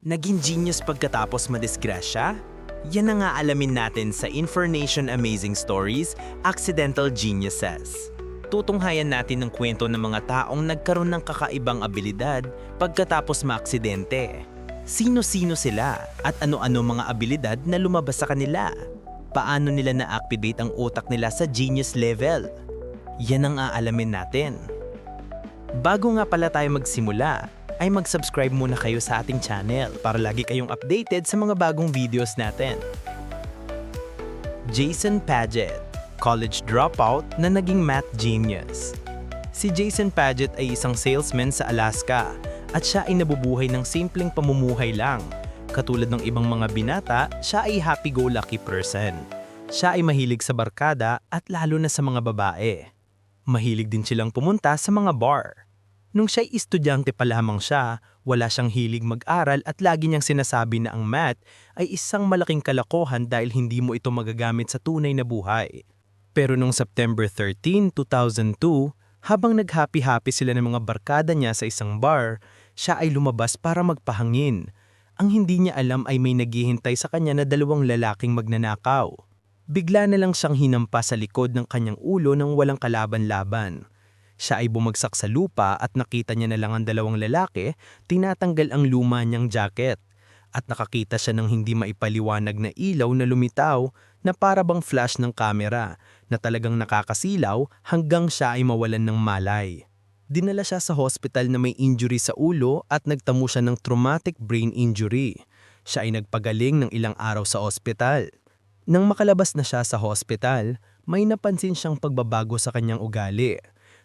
Naging genius pagkatapos madisgrasya? Yan ang aalamin natin sa Information Amazing Stories, Accidental Geniuses. Tutunghayan natin ang kwento ng mga taong nagkaroon ng kakaibang abilidad pagkatapos maaksidente. Sino-sino sila at ano-ano mga abilidad na lumabas sa kanila? Paano nila na-activate ang utak nila sa genius level? Yan ang aalamin natin. Bago nga pala tayo magsimula, ay mag-subscribe muna kayo sa ating channel para lagi kayong updated sa mga bagong videos natin. Jason Paget, college dropout na naging math genius. Si Jason Paget ay isang salesman sa Alaska at siya ay nabubuhay ng simpleng pamumuhay lang. Katulad ng ibang mga binata, siya ay happy-go-lucky person. Siya ay mahilig sa barkada at lalo na sa mga babae. Mahilig din silang pumunta sa mga bar. Nung siya'y estudyante pa lamang siya, wala siyang hilig mag-aral at lagi niyang sinasabi na ang math ay isang malaking kalokohan dahil hindi mo ito magagamit sa tunay na buhay. Pero nung September 13, 2002, habang nag-happy-happy sila ng mga barkada niya sa isang bar, siya ay lumabas para magpahangin. Ang hindi niya alam ay may naghihintay sa kanya na dalawang lalaking magnanakaw. Bigla na lang siyang hinampas sa likod ng kanyang ulo nang walang kalaban-laban. Siya ay bumagsak sa lupa at nakita niya na lang ang dalawang lalaki, tinatanggal ang luma niyang jacket. At nakakita siya ng hindi maipaliwanag na ilaw na lumitaw na para bang flash ng kamera na talagang nakakasilaw hanggang siya ay mawalan ng malay. Dinala siya sa hospital na may injury sa ulo at nagtamo siya ng traumatic brain injury. Siya ay nagpagaling ng ilang araw sa ospital. Nang makalabas na siya sa hospital, may napansin siyang pagbabago sa kanyang ugali.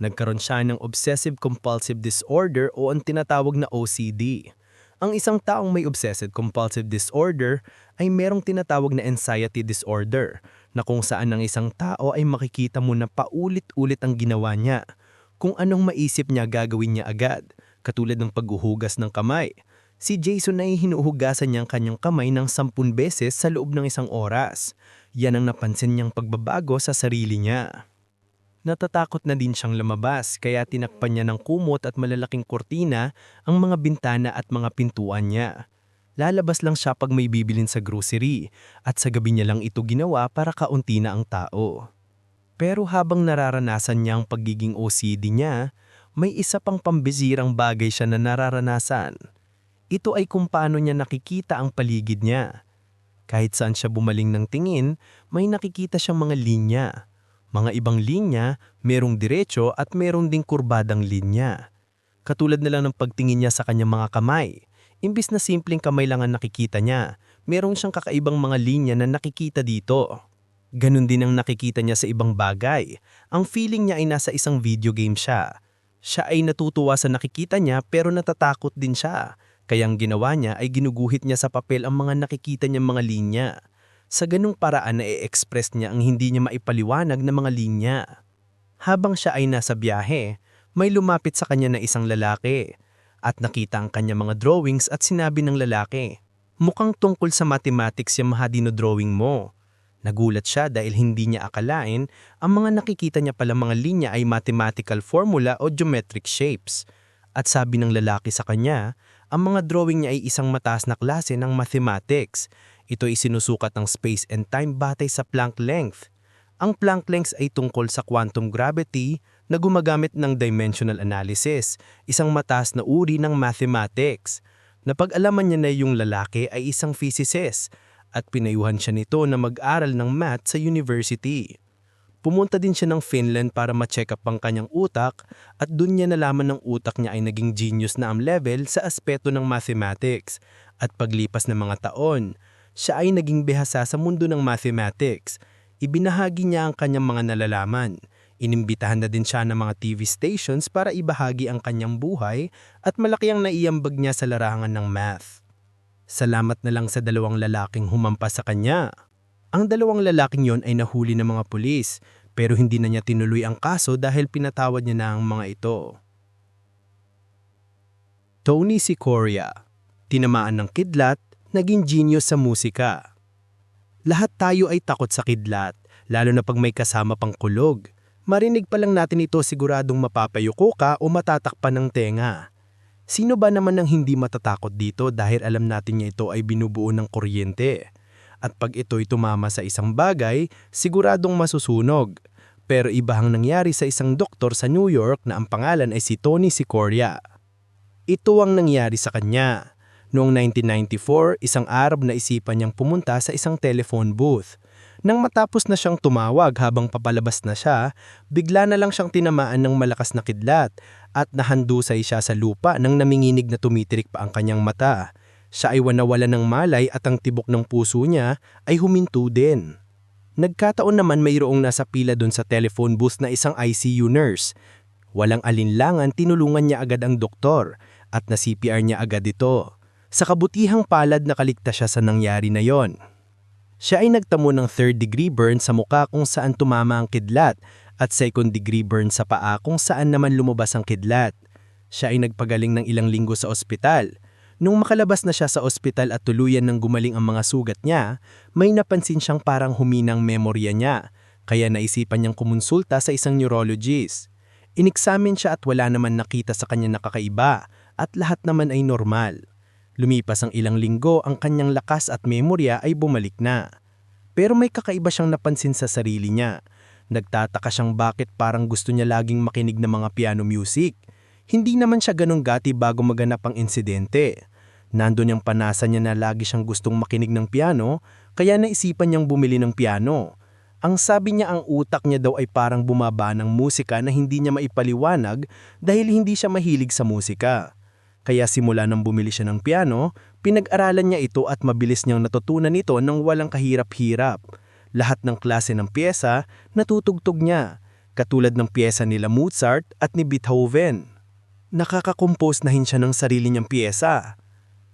Nagkaroon siya ng obsessive-compulsive disorder o ang tinatawag na OCD. Ang isang taong may obsessive-compulsive disorder ay merong tinatawag na anxiety disorder na kung saan ang isang tao ay makikita mo na paulit-ulit ang ginawa niya. Kung anong maisip niya gagawin niya agad, katulad ng paghuhugas ng kamay. Si Jason ay hinuhugasan niya ang kanyang kamay ng 10 beses sa loob ng isang oras. Yan ang napansin niyang pagbabago sa sarili niya. Natatakot na din siyang lumabas kaya tinakpan niya ng kumot at malalaking kurtina ang mga bintana at mga pintuan niya. Lalabas lang siya pag may bibilin sa grocery at sa gabi niya lang ito ginawa para kaunti na ang tao. Pero habang nararanasan niya ang pagiging OCD niya, may isa pang pambisirang bagay siya na nararanasan. Ito ay kung paano niya nakikita ang paligid niya. Kahit saan siya bumaling ng tingin, may nakikita siyang mga linya. Mga ibang linya, merong diretso at merong ding kurbadang linya. Katulad na lang ng pagtingin niya sa kanyang mga kamay. Imbis na simpleng kamay lang ang nakikita niya, merong siyang kakaibang mga linya na nakikita dito. Ganon din ang nakikita niya sa ibang bagay. Ang feeling niya ay nasa isang video game siya. Siya ay natutuwa sa nakikita niya pero natatakot din siya. Kaya ang ginawa niya ay ginuguhit niya sa papel ang mga nakikita niyang mga linya. Sa ganung paraan na i-express niya ang hindi niya maipaliwanag na mga linya. Habang siya ay nasa biyahe, may lumapit sa kanya na isang lalaki at nakita ang kanyang mga drawings at sinabi ng lalaki, "Mukhang tungkol sa mathematics yung drawing mo." Nagulat siya dahil hindi niya akalain ang mga nakikita niya pala mga linya ay mathematical formula o geometric shapes. At sabi ng lalaki sa kanya, ang mga drawing niya ay isang mataas na klase ng mathematics. Ito ay sinusukat ng space and time batay sa Planck length. Ang Planck length ay tungkol sa quantum gravity na gumagamit ng dimensional analysis, isang mataas na uri ng mathematics. Napag-alaman niya na yung lalaki ay isang physicist at pinayuhan siya nito na mag-aral ng math sa university. Pumunta din siya ng Finland para ma-check up ang kanyang utak at dun niya nalaman ng utak niya ay naging genius na ang level sa aspeto ng mathematics. At paglipas ng mga taon, siya ay naging bihasa sa mundo ng mathematics. Ibinahagi niya ang kanyang mga nalalaman. Inimbitahan na din siya ng mga TV stations para ibahagi ang kanyang buhay at malaki ang naiambag niya sa larangan ng math. Salamat na lang sa dalawang lalaking humampas sa kanya. Ang dalawang lalaking yon ay nahuli ng mga pulis pero hindi na niya tinuloy ang kaso dahil pinatawad niya na ang mga ito. Tony Sikoria, tinamaan ng kidlat, naging genius sa musika. Lahat tayo ay takot sa kidlat, lalo na pag may kasama pang kulog. Marinig pa lang natin ito siguradong mapapayuko ka o matatakpan ng tenga. Sino ba naman ang hindi matatakot dito dahil alam natin niya ito ay binubuo ng kuryente? At pag ito'y tumama sa isang bagay, siguradong masusunog. Pero iba ang nangyari sa isang doktor sa New York na ang pangalan ay si Tony Sicoria. Ito ang nangyari sa kanya. Noong 1994, isang araw na isipan niyang pumunta sa isang telephone booth. Nang matapos na siyang tumawag habang papalabas na siya, bigla na lang siyang tinamaan ng malakas na kidlat at nahandusay siya sa lupa nang naminginig na tumitirik pa ang kanyang mata. Siya ay nawala ng malay at ang tibok ng puso niya ay huminto din. Nagkataon naman mayroong nasa pila doon sa telephone booth na isang ICU nurse. Walang alinlangan tinulungan niya agad ang doktor at na-CPR niya agad ito. Sa kabutihang palad nakaligtas siya sa nangyari na yon. Siya ay nagtamo ng 3rd-degree burn sa muka kung saan tumama ang kidlat at 2nd-degree burn sa paa kung saan naman lumabas ang kidlat. Siya ay nagpagaling ng ilang linggo sa ospital. Nung makalabas na siya sa ospital at tuluyan ng gumaling ang mga sugat niya, may napansin siyang parang huminang memorya niya, kaya naisipan niyang kumonsulta sa isang neurologist. Ineksamin siya at wala naman nakita sa kanya nakakaiba at lahat naman ay normal. Lumipas ang ilang linggo, ang kanyang lakas at memorya ay bumalik na. Pero may kakaiba siyang napansin sa sarili niya. Nagtataka siyang bakit parang gusto niya laging makinig ng mga piano music. Hindi naman siya ganun gati bago maganap ang insidente. Nandun yung panasa niya na lagi siyang gustong makinig ng piano, kaya naisipan niyang bumili ng piano. Ang sabi niya ang utak niya daw ay parang bumaba ng musika na hindi niya maipaliwanag dahil hindi siya mahilig sa musika. Kaya simula nang bumili siya ng piano, pinag-aralan niya ito at mabilis niyang natutunan ito nang walang kahirap-hirap. Lahat ng klase ng piyesa natutugtog niya, katulad ng piyesa nila Mozart at ni Beethoven. Nakakakompose na hin siya ng sarili niyang piyesa.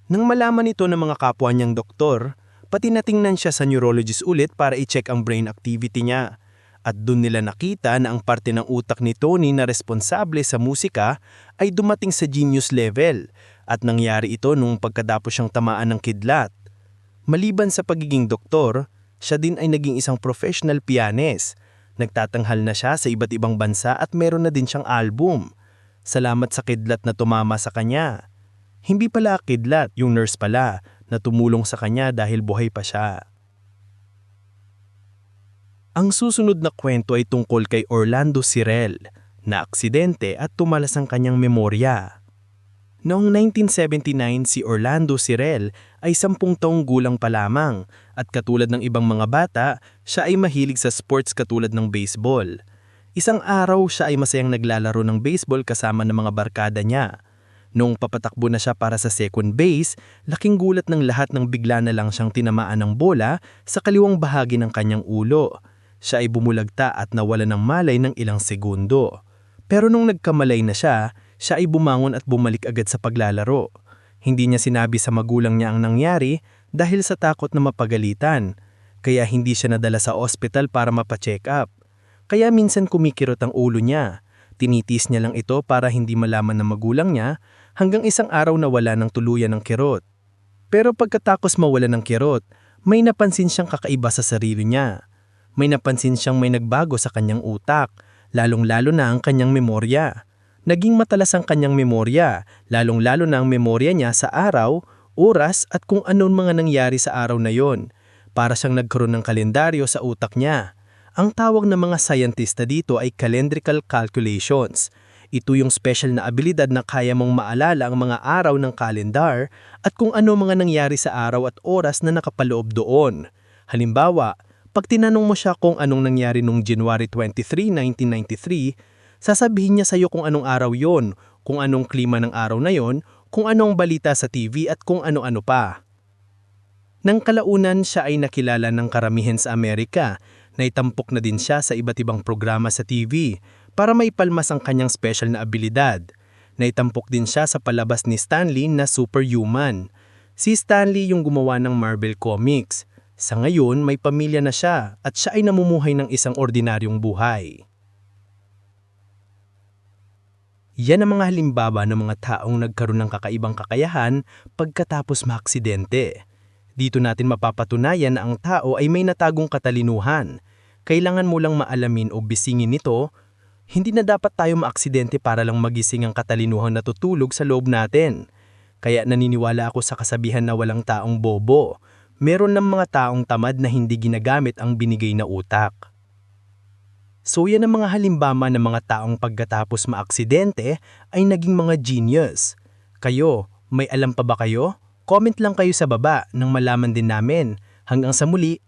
Nang malaman ito ng mga kapwa niyang doktor, pati natingnan siya sa neurologist ulit para i-check ang brain activity niya. At doon nila nakita na ang parte ng utak ni Tony na responsable sa musika ay dumating sa genius level at nangyari ito nung pagkatapos siyang tamaan ng kidlat. Maliban sa pagiging doktor, siya din ay naging isang professional pianist. Nagtatanghal na siya sa iba't ibang bansa at meron na din siyang album. Salamat sa kidlat na tumama sa kanya. Hindi pala kidlat, yung nurse pala, na tumulong sa kanya dahil buhay pa siya. Ang susunod na kwento ay tungkol kay Orlando Cirel, na aksidente at tumalas ang kanyang memorya. Noong 1979 si Orlando Cirel ay 10 taong gulang pa lamang at katulad ng ibang mga bata, siya ay mahilig sa sports katulad ng baseball. Isang araw siya ay masayang naglalaro ng baseball kasama ng mga barkada niya. Noong papatakbo na siya para sa second base, laking gulat ng lahat nang bigla na lang siyang tinamaan ng bola sa kaliwang bahagi ng kanyang ulo. Siya ay bumulagta at nawala ng malay ng ilang segundo. Pero nung nagkamalay na siya ay bumangon at bumalik agad sa paglalaro. Hindi niya sinabi sa magulang niya ang nangyari dahil sa takot na mapagalitan. Kaya hindi siya nadala sa ospital para mapacheck up. Kaya minsan kumikirot ang ulo niya. Tinitis niya lang ito para hindi malaman ng magulang niya hanggang isang araw na wala ng tuluyan ng kirot. Pero pagkatapos mawala ng kirot, may napansin siyang kakaiba sa sarili niya. May napansin siyang may nagbago sa kanyang utak, lalong-lalo na ang kanyang memorya. Naging matalas ang kanyang memorya, lalong-lalo na ang memorya niya sa araw, oras at kung anong mga nangyari sa araw na yon. Para siyang nagkaroon ng kalendaryo sa utak niya. Ang tawag ng mga scientista dito ay calendrical calculations. Ito yung special na abilidad na kaya mong maalala ang mga araw ng kalendar at kung ano mga nangyari sa araw at oras na nakapaloob doon. Halimbawa, pag tinanong mo siya kung anong nangyari noong January 23, 1993, sasabihin niya sa iyo kung anong araw yon, kung anong klima ng araw na yon, kung anong balita sa TV at kung ano-ano pa. Nang kalaunan siya ay nakilala ng karamihan sa Amerika, naitampok na din siya sa iba't ibang programa sa TV para maipalmas ang kanyang special na abilidad. Naitampok din siya sa palabas ni Stan Lee na Superhuman. Si Stan Lee yung gumawa ng Marvel Comics. Sa ngayon, may pamilya na siya at siya ay namumuhay ng isang ordinaryong buhay. Yan ang mga halimbawa ng mga taong nagkaroon ng kakaibang kakayahan pagkatapos maaksidente. Dito natin mapapatunayan na ang tao ay may natagong katalinuhan. Kailangan mo lang maalamin o bisingin ito, Hindi na dapat tayo maaksidente para lang magising ang katalinuhang natutulog sa loob natin. Kaya naniniwala ako sa kasabihan na walang taong bobo. Meron ng mga taong tamad na hindi ginagamit ang binigay na utak. So yan ang mga halimbawa ng mga taong pagkatapos maaksidente ay naging mga genius. Kayo, may alam pa ba kayo? Comment lang kayo sa baba nang malaman din namin. Hanggang sa muli,